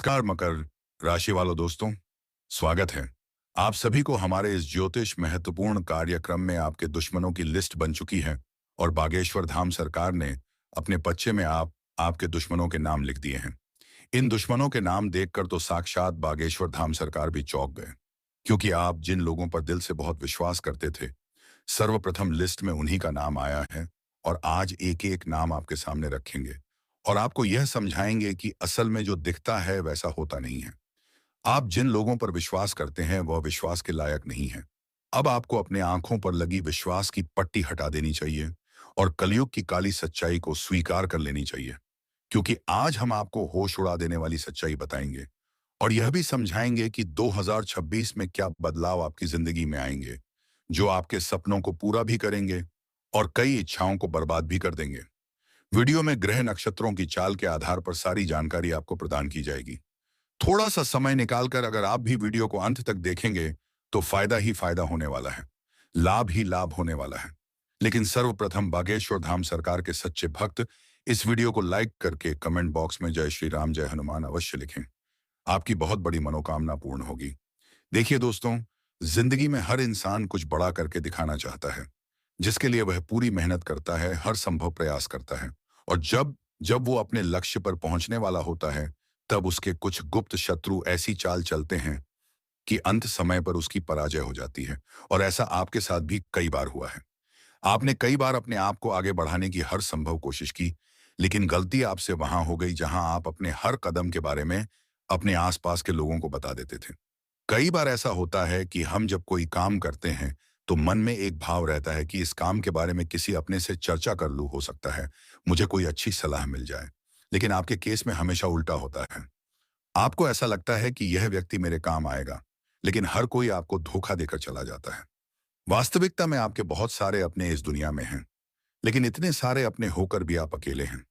नमस्कार मकर राशि वालों दोस्तों, स्वागत है। आप सभी को हमारे इस ज्योतिष महत्वपूर्ण कार्यक्रम में आपके दुश्मनों की लिस्ट बन चुकी है और बागेश्वर धाम सरकार ने अपने पर्चे में आपके दुश्मनों के नाम लिख दिए हैं। इन दुश्मनों के नाम देखकर तो साक्षात बागेश्वर धाम सरकार भी चौंक गए, क्योंकि आप जिन लोगों पर दिल से बहुत विश्वास करते थे, सर्वप्रथम लिस्ट में उन्हीं का नाम आया है। और आज एक एक नाम आपके सामने रखेंगे और आपको यह समझाएंगे कि असल में जो दिखता है वैसा होता नहीं है। आप जिन लोगों पर विश्वास करते हैं वह विश्वास के लायक नहीं है। अब आपको अपने आंखों पर लगी विश्वास की पट्टी हटा देनी चाहिए और कलयुग की काली सच्चाई को स्वीकार कर लेनी चाहिए, क्योंकि आज हम आपको होश उड़ा देने वाली सच्चाई बताएंगे और यह भी समझाएंगे कि 2026 में क्या बदलाव आपकी जिंदगी में आएंगे, जो आपके सपनों को पूरा भी करेंगे और कई इच्छाओं को बर्बाद भी कर देंगे। वीडियो में ग्रह नक्षत्रों की चाल के आधार पर सारी जानकारी आपको प्रदान की जाएगी। थोड़ा सा समय निकालकर अगर आप भी वीडियो को अंत तक देखेंगे तो फायदा ही फायदा होने वाला है, लाभ ही लाभ होने वाला है। लेकिन सर्वप्रथम बागेश्वर धाम सरकार के सच्चे भक्त इस वीडियो को लाइक करके कमेंट बॉक्स में जय श्री राम जय हनुमान अवश्य लिखें। आपकी बहुत बड़ी मनोकामना पूर्ण होगी। देखिए दोस्तों, जिंदगी में हर इंसान कुछ बड़ा करके दिखाना चाहता है, जिसके लिए वह पूरी मेहनत करता है, हर संभव प्रयास करता है। और जब जब वो अपने लक्ष्य पर पहुंचने वाला होता है, तब उसके कुछ गुप्त शत्रु ऐसी चाल चलते हैं कि अंत समय पर उसकी पराजय हो जाती है। और ऐसा आपके साथ भी कई बार हुआ है। आपने कई बार अपने आप को आगे बढ़ाने की हर संभव कोशिश की, लेकिन गलती आपसे वहां हो गई जहां आप अपने हर कदम के बारे में अपने आसपास के लोगों को बता देते थे। कई बार ऐसा होता है कि हम जब कोई काम करते हैं तो मन में एक भाव रहता है कि इस काम के बारे में किसी अपने से चर्चा कर लूं, हो सकता है मुझे कोई अच्छी सलाह मिल जाए। लेकिन आपके केस में हमेशा उल्टा होता है। आपको ऐसा लगता है कि यह व्यक्ति मेरे काम आएगा, लेकिन हर कोई आपको धोखा देकर चला जाता है। वास्तविकता में आपके बहुत सारे अपने इस दुनिया में हैं, लेकिन इतने सारे अपने होकर भी आप अकेले हैं।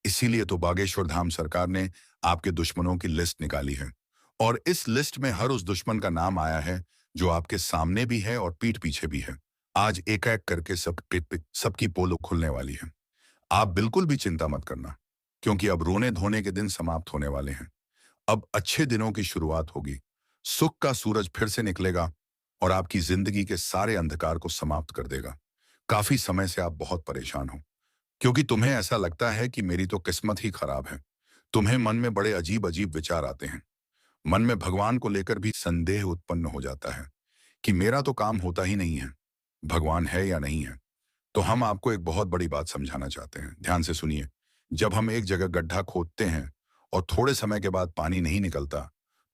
इसीलिए तो बागेश्वर धाम सरकार ने आपके दुश्मनों की लिस्ट निकाली है और इस लिस्ट में हर उस दुश्मन का नाम आया है जो आपके सामने भी है और पीठ पीछे भी है। आज एक एक करके सबकी पोल खुलने वाली है। आप बिल्कुल भी चिंता मत करना, क्योंकि अब रोने धोने के दिन समाप्त होने वाले हैं। अब अच्छे दिनों की शुरुआत होगी। सुख का सूरज फिर से निकलेगा और आपकी जिंदगी के सारे अंधकार को समाप्त कर देगा। काफी समय से आप बहुत परेशान हो, क्योंकि तुम्हें ऐसा लगता है कि मेरी तो किस्मत ही खराब है। तुम्हें मन में बड़े अजीब अजीब विचार आते हैं। मन में भगवान को लेकर भी संदेह उत्पन्न हो जाता है कि मेरा तो काम होता ही नहीं है, भगवान है या नहीं है। तो हम आपको एक बहुत बड़ी बात समझाना चाहते हैं, ध्यान से सुनिए। जब हम एक जगह गड्ढा खोदते हैं और थोड़े समय के बाद पानी नहीं निकलता,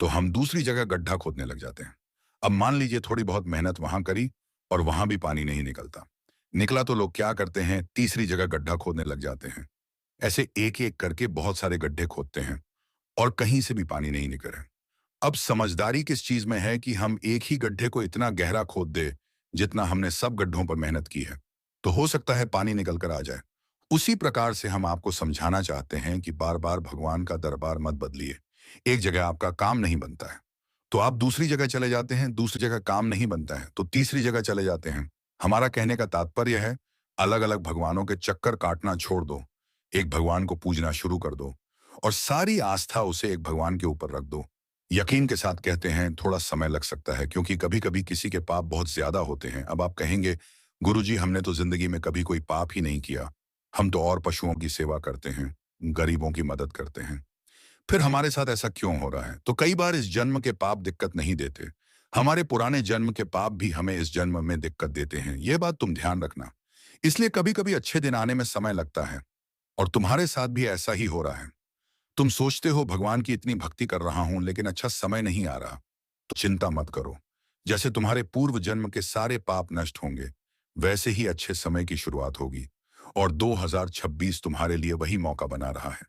तो हम दूसरी जगह गड्ढा खोदने लग जाते हैं। अब मान लीजिए थोड़ी बहुत मेहनत वहां करी और वहां भी पानी नहीं निकलता। निकला तो लोग क्या करते हैं, तीसरी जगह गड्ढा खोदने लग जाते हैं। ऐसे एक एक करके बहुत सारे गड्ढे खोदते हैं और कहीं से भी पानी नहीं निकले। अब समझदारी किस चीज में है कि हम एक ही गड्ढे को इतना गहरा खोद दे जितना हमने सब गड्ढों पर मेहनत की है, तो हो सकता है पानी निकल कर आ जाए। उसी प्रकार से हम आपको समझाना चाहते हैं कि बार बार भगवान का दरबार मत बदलिए। एक जगह आपका काम नहीं बनता है तो आप दूसरी जगह चले जाते हैं, दूसरी जगह काम नहीं बनता है तो तीसरी जगह चले जाते हैं। हमारा कहने का तात्पर्य है, अलग अलग भगवानों के चक्कर काटना छोड़ दो, एक भगवान को पूजना शुरू कर दो और सारी आस्था उसे एक भगवान के ऊपर रख दो। यकीन के साथ कहते हैं, थोड़ा समय लग सकता है, क्योंकि कभी कभी किसी के पाप बहुत ज्यादा होते हैं। अब आप कहेंगे, गुरुजी हमने तो जिंदगी में कभी कोई पाप ही नहीं किया, हम तो और पशुओं की सेवा करते हैं, गरीबों की मदद करते हैं, फिर हमारे साथ ऐसा क्यों हो रहा है? तो कई बार इस जन्म के पाप दिक्कत नहीं देते, हमारे पुराने जन्म के पाप भी हमें इस जन्म में दिक्कत देते हैं। यह बात तुम ध्यान रखना। इसलिए कभी कभी अच्छे दिन आने में समय लगता है और तुम्हारे साथ भी ऐसा ही हो रहा है। तुम सोचते हो भगवान की इतनी भक्ति कर रहा हूं लेकिन अच्छा समय नहीं आ रहा। तो चिंता मत करो, जैसे तुम्हारे पूर्व जन्म के सारे पाप नष्ट होंगे, वैसे ही अच्छे समय की शुरुआत होगी और 2026 तुम्हारे लिए वही मौका बना रहा है।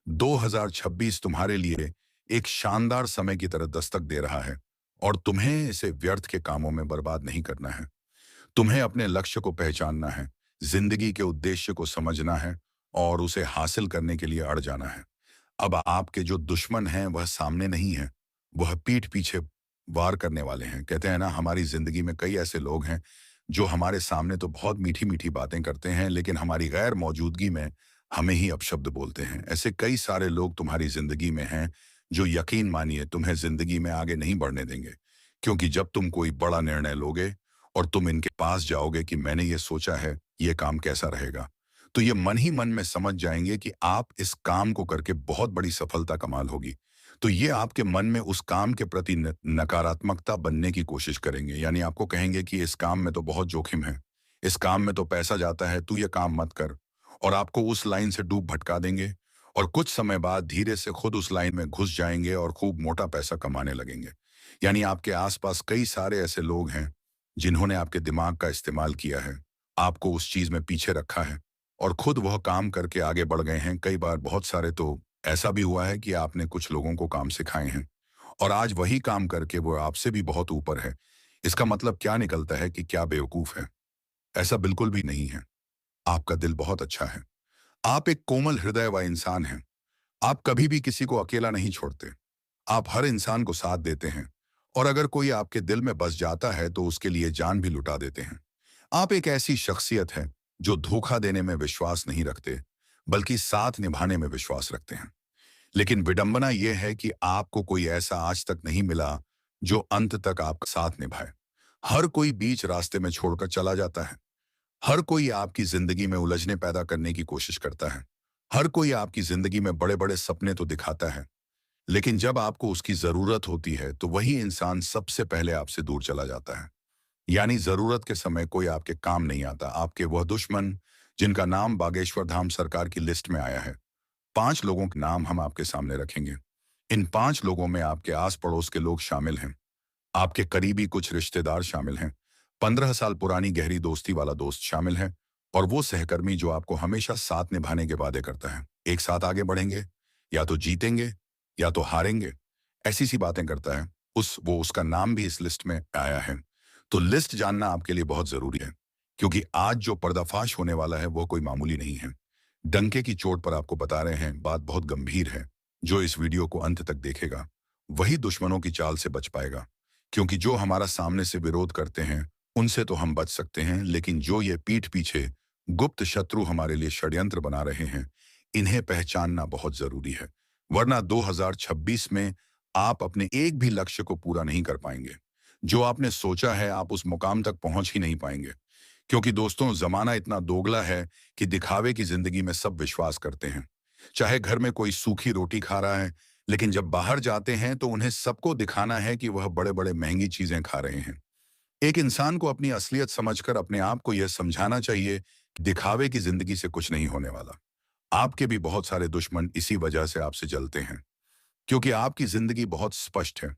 2026 तुम्हारे लिए एक शानदार समय की तरह दस्तक दे रहा है और तुम्हें इसे व्यर्थ के कामों में बर्बाद नहीं करना है। तुम्हें अपने लक्ष्य को पहचानना है, जिंदगी के उद्देश्य को समझना है और उसे हासिल करने के लिए अड़ जाना है। अब आपके जो दुश्मन हैं वह सामने नहीं है, वह पीठ पीछे वार करने वाले हैं। कहते हैं ना, हमारी जिंदगी में कई ऐसे लोग हैं जो हमारे सामने तो बहुत मीठी मीठी बातें करते हैं, लेकिन हमारी गैर मौजूदगी में हमें ही अपशब्द बोलते हैं। ऐसे कई सारे लोग तुम्हारी जिंदगी में हैं जो यकीन मानिए तुम्हें जिंदगी में आगे नहीं बढ़ने देंगे। क्योंकि जब तुम कोई बड़ा निर्णय लोगे और तुम इनके पास जाओगे कि मैंने ये सोचा है ये काम कैसा रहेगा, तो ये मन ही मन में समझ जाएंगे कि आप इस काम को करके बहुत बड़ी सफलता कमाल होगी। तो ये आपके मन में उस काम के प्रति नकारात्मकता बनने की कोशिश करेंगे, यानी आपको कहेंगे कि इस काम में तो बहुत जोखिम है, इस काम में तो पैसा जाता है, तू ये काम मत कर। और आपको उस लाइन से डूब भटका देंगे और कुछ समय बाद धीरे से खुद उस लाइन में घुस जाएंगे और खूब मोटा पैसा कमाने लगेंगे। यानी आपके आसपास कई सारे ऐसे लोग हैं जिन्होंने आपके दिमाग का इस्तेमाल किया है, आपको उस चीज में पीछे रखा है और खुद वह काम करके आगे बढ़ गए हैं। कई बार बहुत सारे तो ऐसा भी हुआ है कि आपने कुछ लोगों को काम सिखाए हैं और आज वही काम करके वो आपसे भी बहुत ऊपर है। इसका मतलब क्या निकलता है कि क्या बेवकूफ है? ऐसा बिल्कुल भी नहीं है। आपका दिल बहुत अच्छा है। आप एक कोमल हृदय व इंसान हैं। आप कभी भी किसी को अकेला नहीं छोड़ते। आप हर इंसान को साथ देते हैं और अगर कोई आपके दिल में बस जाता है तो उसके लिए जान भी लुटा देते हैं। आप एक ऐसी शख्सियत है जो धोखा देने में विश्वास नहीं रखते, बल्कि साथ निभाने में विश्वास रखते हैं। लेकिन विडंबना यह है कि आपको कोई ऐसा आज तक नहीं मिला जो अंत तक आपका साथ निभाए। हर कोई बीच रास्ते में छोड़कर चला जाता है। हर कोई आपकी जिंदगी में उलझने पैदा करने की कोशिश करता है। हर कोई आपकी जिंदगी में बड़े बड़े सपने तो दिखाता है, लेकिन जब आपको उसकी जरूरत होती है तो वही इंसान सबसे पहले आपसे दूर चला जाता है। यानी जरूरत के समय कोई आपके काम नहीं आता। आपके वह दुश्मन जिनका नाम बागेश्वर धाम सरकार की लिस्ट में आया है, 5 लोगों के नाम हम आपके सामने रखेंगे। इन 5 लोगों में आपके आस पड़ोस के लोग शामिल हैं, आपके करीबी कुछ रिश्तेदार शामिल हैं, 15 साल पुरानी गहरी दोस्ती वाला दोस्त शामिल है और वो सहकर्मी जो आपको हमेशा साथ निभाने के वादे करता है। एक साथ आगे बढ़ेंगे, या तो जीतेंगे या तो हारेंगे, ऐसी सी बातें करता है। उसका नाम भी इस लिस्ट में आया है। तो लिस्ट जानना आपके लिए बहुत जरूरी है, क्योंकि आज जो पर्दाफाश होने वाला है वो कोई मामूली नहीं है। डंके की चोट पर आपको बता रहे हैं, बात बहुत गंभीर है। जो इस वीडियो को अंत तक देखेगा वही दुश्मनों की चाल से बच पाएगा। क्योंकि जो हमारा सामने से विरोध करते हैं उनसे तो हम बच सकते हैं, लेकिन जो ये पीठ पीछे गुप्त शत्रु हमारे लिए षड्यंत्र बना रहे हैं, इन्हें पहचानना बहुत जरूरी है। वरना 2026 में आप अपने एक भी लक्ष्य को पूरा नहीं कर पाएंगे। जो आपने सोचा है आप उस मुकाम तक पहुंच ही नहीं पाएंगे। क्योंकि दोस्तों, जमाना इतना दोगला है कि दिखावे की जिंदगी में सब विश्वास करते हैं। चाहे घर में कोई सूखी रोटी खा रहा है, लेकिन जब बाहर जाते हैं तो उन्हें सबको दिखाना है कि वह बड़े बड़े महंगी चीजें खा रहे हैं। एक इंसान को अपनी असलियत समझकर अपने आप को यह समझाना चाहिए कि दिखावे की जिंदगी से कुछ नहीं होने वाला। आपके भी बहुत सारे दुश्मन इसी वजह से आपसे जलते हैं, क्योंकि आपकी जिंदगी बहुत स्पष्ट है।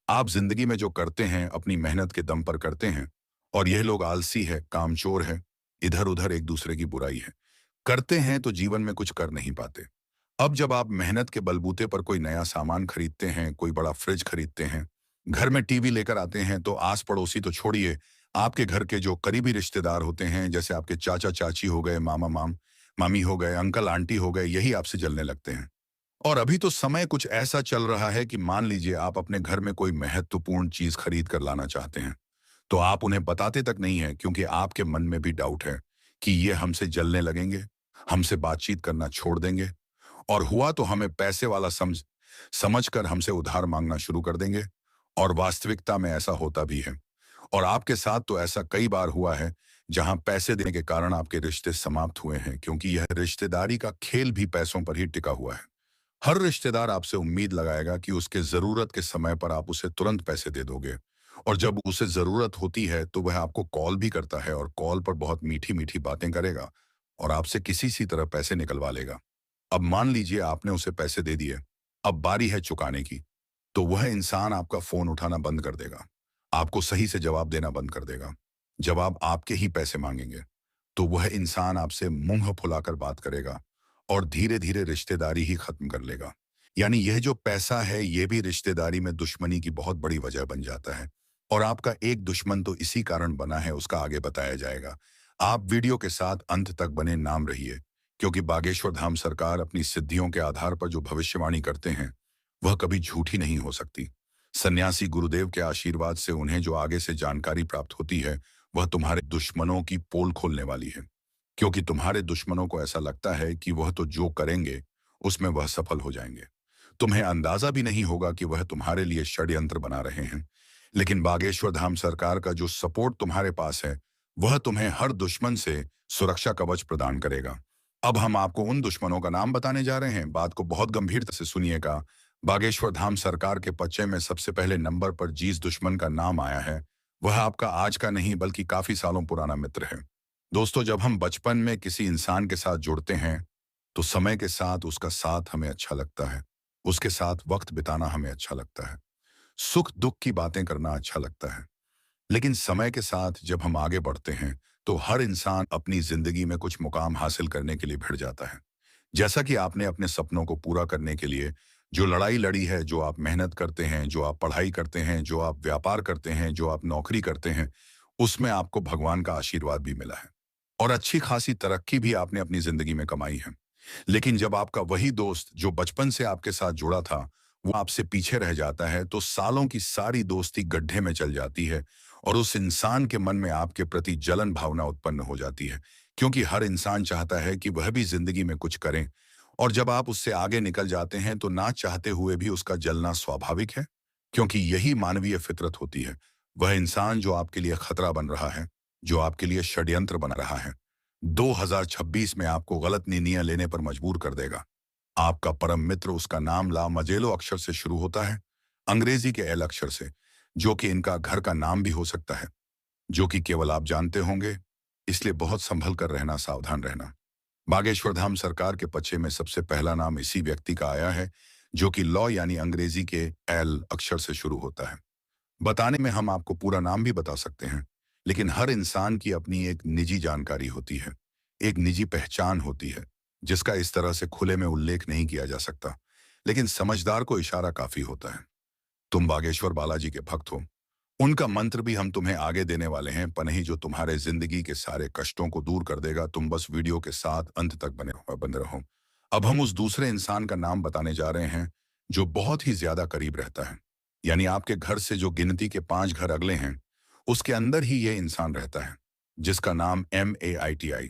आप जिंदगी में जो करते हैं अपनी मेहनत के दम पर करते हैं, और यह लोग आलसी है, कामचोर है, इधर उधर एक दूसरे की बुराई है, करते हैं तो जीवन में कुछ कर नहीं पाते। अब जब आप मेहनत के बलबूते पर कोई नया सामान खरीदते हैं, कोई बड़ा फ्रिज खरीदते हैं, घर में टीवी लेकर आते हैं, तो आस पड़ोसी तो छोड़िए, आपके घर के जो करीबी रिश्तेदार होते हैं, जैसे आपके चाचा चाची हो गए, मामी हो गए, अंकल आंटी हो गए, यही आपसे जलने लगते हैं। और अभी तो समय कुछ ऐसा चल रहा है कि मान लीजिए आप अपने घर में कोई महत्वपूर्ण चीज खरीद कर लाना चाहते हैं, तो आप उन्हें बताते तक नहीं है, क्योंकि आपके मन में भी डाउट है कि ये हमसे जलने लगेंगे, हमसे बातचीत करना छोड़ देंगे, और हुआ तो हमें पैसे वाला समझकर हमसे उधार मांगना शुरू कर देंगे। और वास्तविकता में ऐसा होता भी है। और आपके साथ तो ऐसा कई बार हुआ है, जहां पैसे देने के कारण आपके रिश्ते समाप्त हुए हैं, क्योंकि यह रिश्तेदारी का खेल भी पैसों पर ही टिका हुआ है। हर रिश्तेदार आपसे उम्मीद लगाएगा कि उसके जरूरत के समय पर आप उसे तुरंत पैसे दे दोगे, और जब उसे जरूरत होती है तो वह आपको कॉल भी करता है और कॉल पर बहुत मीठी मीठी बातें करेगा और आपसे किसी सी तरह पैसे निकलवा लेगा। अब मान लीजिए आपने उसे पैसे दे दिए, अब बारी है चुकाने की, तो वह इंसान आपका फोन उठाना बंद कर देगा, आपको सही से जवाब देना बंद कर देगा। जब आप आपके ही पैसे मांगेंगे तो वह इंसान आपसे मुंह फुलाकर बात करेगा और धीरे धीरे रिश्तेदारी ही खत्म कर लेगा। यानी यह जो पैसा है ये भी रिश्तेदारी में दुश्मनी की बहुत बड़ी वजह बन जाता है। और आपका एक दुश्मन तो इसी कारण बना है, उसका आगे बताया जाएगा। आप वीडियो के साथ अंत तक बने नाम रहिए, क्योंकि बागेश्वर धाम सरकार अपनी सिद्धियों के आधार पर जो भविष्यवाणी करते हैं वह कभी झूठी नहीं हो सकती। सन्यासी गुरुदेव के आशीर्वाद से उन्हें जो आगे से जानकारी प्राप्त होती है वह तुम्हारे दुश्मनों की पोल खोलने वाली है, क्योंकि तुम्हारे दुश्मनों को ऐसा लगता है कि वह तो जो करेंगे उसमें वह सफल हो जाएंगे। तुम्हें अंदाजा भी नहीं होगा कि वह तुम्हारे लिए षड्यंत्र बना रहे हैं। लेकिन बागेश्वर धाम सरकार का जो सपोर्ट तुम्हारे पास है, वह तुम्हें हर दुश्मन से सुरक्षा कवच प्रदान करेगा। अब हम आपको उन दुश्मनों का नाम बताने जा रहे हैं, बात को बहुत गंभीरता से सुनिएगा। बागेश्वर धाम सरकार के पर्चे में सबसे पहले नंबर पर जिस दुश्मन का नाम आया है, वह आपका आज का नहीं बल्कि काफी सालों पुराना मित्र है। दोस्तों, जब हम बचपन में किसी इंसान के साथ जुड़ते हैं, तो समय के साथ उसका साथ हमें अच्छा लगता है, उसके साथ वक्त बिताना हमें अच्छा लगता है, सुख दुख की बातें करना अच्छा लगता है। लेकिन समय के साथ जब हम आगे बढ़ते हैं, तो हर इंसान अपनी जिंदगी में कुछ मुकाम हासिल करने के लिए भिड़ जाता है। जैसा कि आपने अपने सपनों को पूरा करने के लिए जो लड़ाई लड़ी है, जो आप मेहनत करते हैं, जो आप पढ़ाई करते हैं, जो आप व्यापार करते हैं, जो आप नौकरी करते हैं, उसमें आपको भगवान का आशीर्वाद भी मिला है और अच्छी खासी तरक्की भी आपने अपनी जिंदगी में कमाई है। लेकिन जब आपका वही दोस्त जो बचपन से आपके साथ जुड़ा था, वो आपसे पीछे रह जाता है, तो सालों की सारी दोस्ती गड्ढे में चल जाती है और उस इंसान के मन में आपके प्रति जलन भावना उत्पन्न हो जाती है, क्योंकि हर इंसान चाहता है कि वह भी जिंदगी में कुछ करें। और जब आप उससे आगे निकल जाते हैं, तो ना चाहते हुए भी उसका जलना स्वाभाविक है, क्योंकि यही मानवीय फितरत होती है। वह इंसान जो आपके लिए खतरा बन रहा है, जो आपके लिए षड्यंत्र बना रहा है, 2026 में आपको गलत निर्णय लेने पर मजबूर कर देगा। आपका परम मित्र, उसका नाम ला मजेलो अक्षर से शुरू होता है, अंग्रेजी के एल अक्षर से, जो कि इनका घर का नाम भी हो सकता है, जो कि केवल आप जानते होंगे। इसलिए बहुत संभल कर रहना, सावधान रहना। बागेश्वर धाम सरकार के पचे में सबसे पहला नाम इसी व्यक्ति का आया है, जो कि लॉ यानी अंग्रेजी के एल अक्षर से शुरू होता है। बताने में हम आपको पूरा नाम भी बता सकते हैं, लेकिन हर इंसान की अपनी एक निजी जानकारी होती है, एक निजी पहचान होती है, जिसका इस तरह से खुले में उल्लेख नहीं किया जा सकता। लेकिन समझदार को इशारा काफी होता है। तुम बागेश्वर बालाजी के भक्त हो। उनका मंत्र भी हम तुम्हें आगे देने वाले हैं, पनही, जो तुम्हारे जिंदगी के सारे कष्टों को दूर कर देगा। तुम बस वीडियो के साथ अंत तक बने रहो। अब हम उस दूसरे इंसान का नाम बताने जा रहे हैं, जो बहुत ही ज्यादा करीब रहता है, यानी आपके घर से जो गिनती के 5 घर अगले हैं, उसके अंदर ही यह इंसान रहता है, जिसका नाम MAITI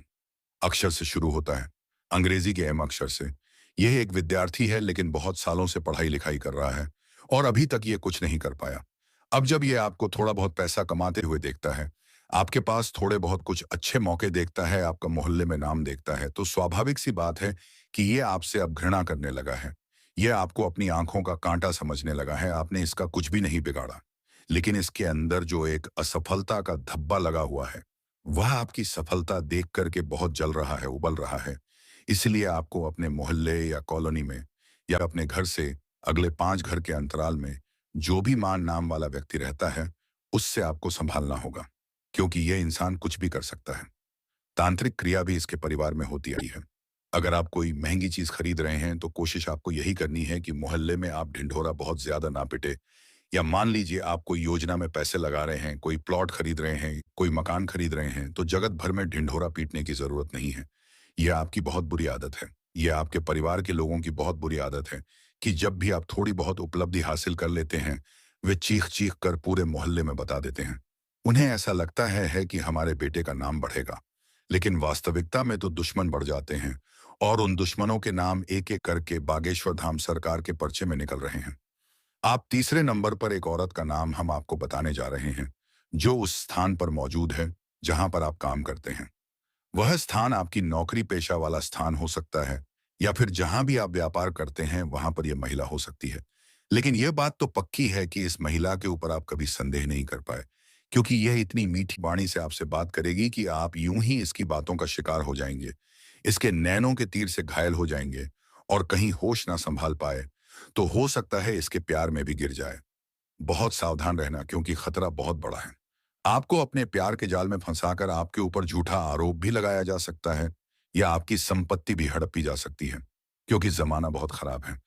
अक्षर से शुरू होता है, अंग्रेजी के एम अक्षर से। यह एक विद्यार्थी है, लेकिन बहुत सालों से पढ़ाई लिखाई कर रहा है और अभी तक ये कुछ नहीं कर पाया। अब जब ये आपको थोड़ा बहुत पैसा कमाते हुए देखता है, आपके पास थोड़े बहुत कुछ अच्छे मौके देखता है, आपका मोहल्ले में नाम देखता है, तो स्वाभाविक सी बात है कि ये आपसे अब घृणा करने लगा है। ये आपको अपनी आंखों का कांटा समझने लगा है। आपने इसका कुछ भी नहीं बिगाड़ा, लेकिन इसके अंदर जो एक असफलता का धब्बा लगा हुआ है, वह आपकी सफलता देख करके बहुत जल रहा है, उबल रहा है। इसलिए आपको अपने मोहल्ले या कॉलोनी में या अपने घर से अगले 5 घर के अंतराल में जो भी मान नाम वाला व्यक्ति रहता है, उससे आपको संभालना होगा, क्योंकि यह इंसान कुछ भी कर सकता है। तांत्रिक क्रिया भी इसके परिवार में होती आई है। अगर आप कोई महंगी चीज खरीद रहे हैं, तो कोशिश आपको यही करनी है कि मोहल्ले में आप ढिंढोरा बहुत ज्यादा ना पिटे। या मान लीजिए आप कोई योजना में पैसे लगा रहे हैं, कोई प्लॉट खरीद रहे हैं, कोई मकान खरीद रहे हैं, तो जगत भर में ढिंढोरा पीटने की जरूरत नहीं है। यह आपकी बहुत बुरी आदत है। यह आपके परिवार के लोगों की बहुत बुरी आदत है कि जब भी आप थोड़ी बहुत उपलब्धि हासिल कर लेते हैं, वे चीख चीख कर पूरे मोहल्ले में बता देते हैं। उन्हें ऐसा लगता है कि हमारे बेटे का नाम बढ़ेगा, लेकिन वास्तविकता में तो दुश्मन बढ़ जाते हैं और उन दुश्मनों के नाम एक एक करके बागेश्वर धाम सरकार के पर्चे में निकल रहे हैं। आप तीसरे नंबर पर एक औरत का नाम हम आपको बताने जा रहे हैं, जो उस स्थान पर मौजूद है जहां पर आप काम करते हैं। वह स्थान आपकी नौकरी पेशा वाला स्थान हो सकता है, या फिर जहां भी आप व्यापार करते हैं वहां पर यह महिला हो सकती है। लेकिन यह बात तो पक्की है कि इस महिला के ऊपर आप कभी संदेह नहीं कर पाए, क्योंकि यह इतनी मीठी वाणी से आपसे बात करेगी कि आप यूं ही इसकी बातों का शिकार हो जाएंगे, इसके नैनों के तीर से घायल हो जाएंगे और कहीं होश ना संभाल पाए, तो हो सकता है इसके प्यार में भी गिर जाए। बहुत सावधान रहना, क्योंकि खतरा बहुत बड़ा है। आपको अपने प्यार के जाल में फंसाकर आपके ऊपर झूठा आरोप भी लगाया जा सकता है, या आपकी संपत्ति भी हड़पी जा सकती है, क्योंकि जमाना बहुत खराब है।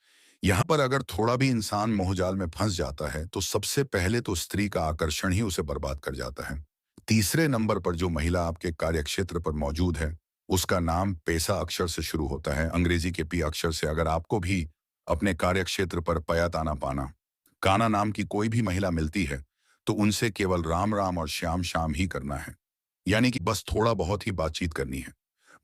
यहाँ पर अगर थोड़ा भी इंसान मोहजाल में फंस जाता है, तो सबसे पहले तो स्त्री का आकर्षण ही उसे बर्बाद कर जाता है। तीसरे नंबर पर जो महिला आपके कार्यक्षेत्र पर मौजूद है, उसका नाम पेसा अक्षर से शुरू होता है, अंग्रेजी के पी अक्षर से। अगर आपको भी अपने कार्यक्षेत्र पर पया ताना पाना काना नाम की कोई भी महिला मिलती है, तो उनसे केवल राम राम और श्याम श्याम ही करना है, यानी कि बस थोड़ा बहुत ही बातचीत करनी है।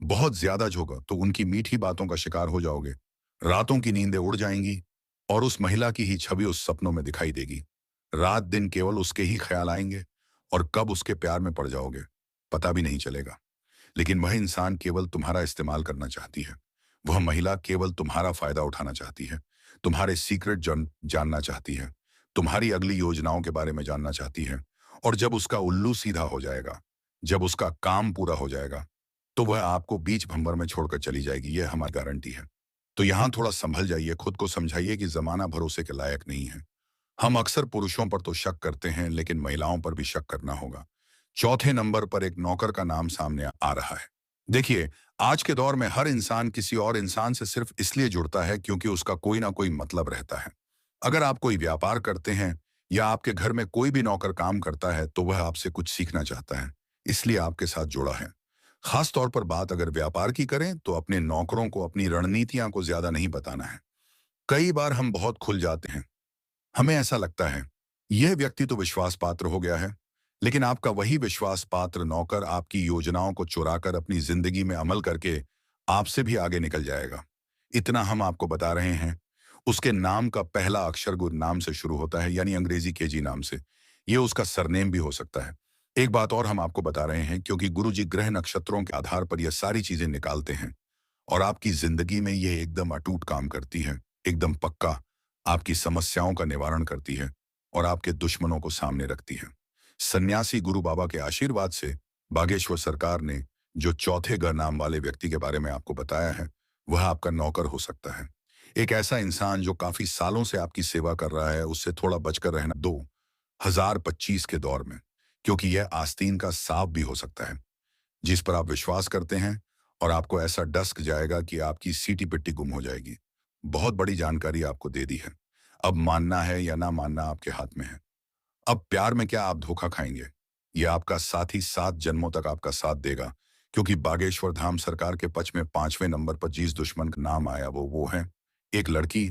बहुत ज्यादा झोंका तो उनकी मीठी बातों का शिकार हो जाओगे, रातों की नींदें उड़ जाएंगी और उस महिला की ही छवि उस सपनों में दिखाई देगी। रात दिन केवल उसके ही ख्याल आएंगे और कब उसके प्यार में पड़ जाओगे पता भी नहीं चलेगा। लेकिन वह इंसान केवल तुम्हारा इस्तेमाल करना चाहती है। वह महिला केवल तुम्हारा फायदा उठाना चाहती है, तुम्हारे सीक्रेट जानना चाहती है, तुम्हारी अगली योजनाओं के बारे में जानना चाहती है। और जब उसका उल्लू सीधा हो जाएगा, जब उसका काम पूरा हो जाएगा, तो वह आपको बीच भंवर में छोड़कर चली जाएगी। यह हमारी गारंटी है। तो यहां थोड़ा संभल जाइए, खुद को समझाइए कि जमाना भरोसे के लायक नहीं है। हम अक्सर पुरुषों पर तो शक करते हैं, लेकिन महिलाओं पर भी शक करना होगा। चौथे नंबर पर एक नौकर का नाम सामने आ रहा है। देखिए, आज के दौर में हर इंसान किसी और इंसान से सिर्फ इसलिए जुड़ता है क्योंकि उसका कोई ना कोई मतलब रहता है। अगर आप कोई व्यापार करते हैं या आपके घर में कोई भी नौकर काम करता है, तो वह आपसे कुछ सीखना चाहता है, इसलिए आपके साथ जुड़ा है। खास तौर पर बात अगर व्यापार की करें, तो अपने नौकरों को अपनी रणनीतियां को ज्यादा नहीं बताना है। कई बार हम बहुत खुल जाते हैं। हमें ऐसा लगता है यह व्यक्ति तो विश्वास पात्र हो गया है, लेकिन आपका वही विश्वास पात्र नौकर आपकी योजनाओं को चुराकर अपनी जिंदगी में अमल करके आपसे भी आगे निकल जाएगा। इतना हम आपको बता रहे हैं। उसके नाम का पहला अक्षर गुरु नाम से शुरू होता है, यानी अंग्रेजी केजी नाम से। यह उसका सरनेम भी हो सकता है। एक बात और हम आपको बता रहे हैं, क्योंकि गुरु जी ग्रह नक्षत्रों के आधार पर यह सारी चीजें निकालते हैं और आपकी जिंदगी में यह एकदम अटूट काम करती है, एकदम पक्का आपकी समस्याओं का निवारण करती है और आपके दुश्मनों को सामने रखती है। सन्यासी गुरु बाबा के आशीर्वाद से बागेश्वर सरकार ने जो चौथे घर नाम वाले व्यक्ति के बारे में आपको बताया है, वह आपका नौकर हो सकता है। एक ऐसा इंसान जो काफी सालों से आपकी सेवा कर रहा है, उससे थोड़ा बचकर रहना 2025 के दौर में, क्योंकि यह आस्तीन का सांप भी हो सकता है जिस पर आप विश्वास करते हैं और आपको ऐसा डस्क जाएगा कि आपकी सीटी पिट्टी गुम हो जाएगी। बहुत बड़ी जानकारी आपको दे दी है। अब मानना है या ना मानना आपके हाथ में है। अब प्यार में क्या आप धोखा खाएंगे? यह आपका साथी 7 जन्मों तक आपका साथ देगा, क्योंकि बागेश्वर धाम सरकार के पक्ष में 5वें नंबर पर जिस दुश्मन का नाम आया वो है एक लड़की।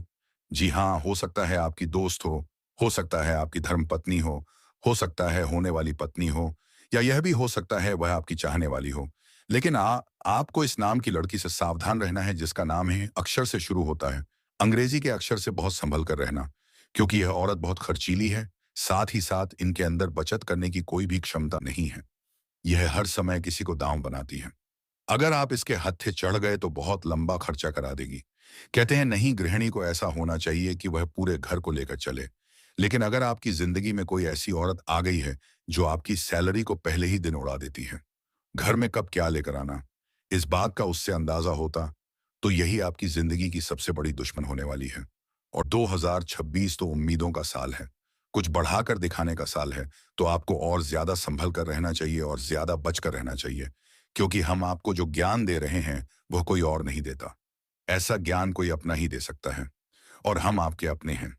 जी हाँ, हो सकता है आपकी दोस्त हो सकता है आपकी धर्मपत्नी हो सकता है होने वाली पत्नी हो, या यह भी हो सकता है वह आपकी चाहने वाली हो। लेकिन आपको इस नाम की लड़की से सावधान रहना है जिसका नाम है अक्षर से शुरू होता है। अंग्रेजी के अक्षर से बहुत संभल कर रहना, क्योंकि यह औरत बहुत खर्चीली है। साथ ही साथ इनके अंदर बचत करने की कोई भी क्षमता नहीं है। यह हर समय किसी को दांव बनाती है। अगर आप इसके हत्थे चढ़ गए तो बहुत लंबा खर्चा करा देगी। कहते हैं नहीं, गृहिणी को ऐसा होना चाहिए कि वह पूरे घर को लेकर चले। लेकिन अगर आपकी जिंदगी में कोई ऐसी औरत आ गई है जो आपकी सैलरी को पहले ही दिन उड़ा देती है, घर में कब क्या लेकर आना, इस बात का उससे अंदाजा होता, तो यही आपकी जिंदगी की सबसे बड़ी दुश्मन होने वाली है। और 2026 तो उम्मीदों का साल है, कुछ बढ़ाकर दिखाने का साल है। तो आपको और ज्यादा संभल कर रहना चाहिए और ज्यादा बचकर रहना चाहिए, क्योंकि हम आपको जो ज्ञान दे रहे हैं वह कोई और नहीं देता। ऐसा ज्ञान कोई अपना ही दे सकता है, और हम आपके अपने हैं।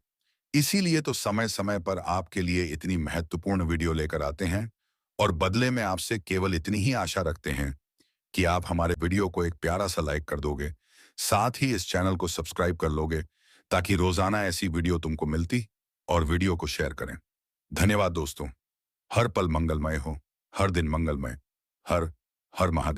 इसीलिए तो समय समय पर आपके लिए इतनी महत्वपूर्ण वीडियो लेकर आते हैं, और बदले में आपसे केवल इतनी ही आशा रखते हैं कि आप हमारे वीडियो को एक प्यारा सा लाइक कर दोगे, साथ ही इस चैनल को सब्सक्राइब कर लोगे, ताकि रोजाना ऐसी वीडियो तुमको मिलती, और वीडियो को शेयर करें। धन्यवाद दोस्तों। हर पल मंगलमय हो, हर दिन मंगलमय। हर हर महादेव।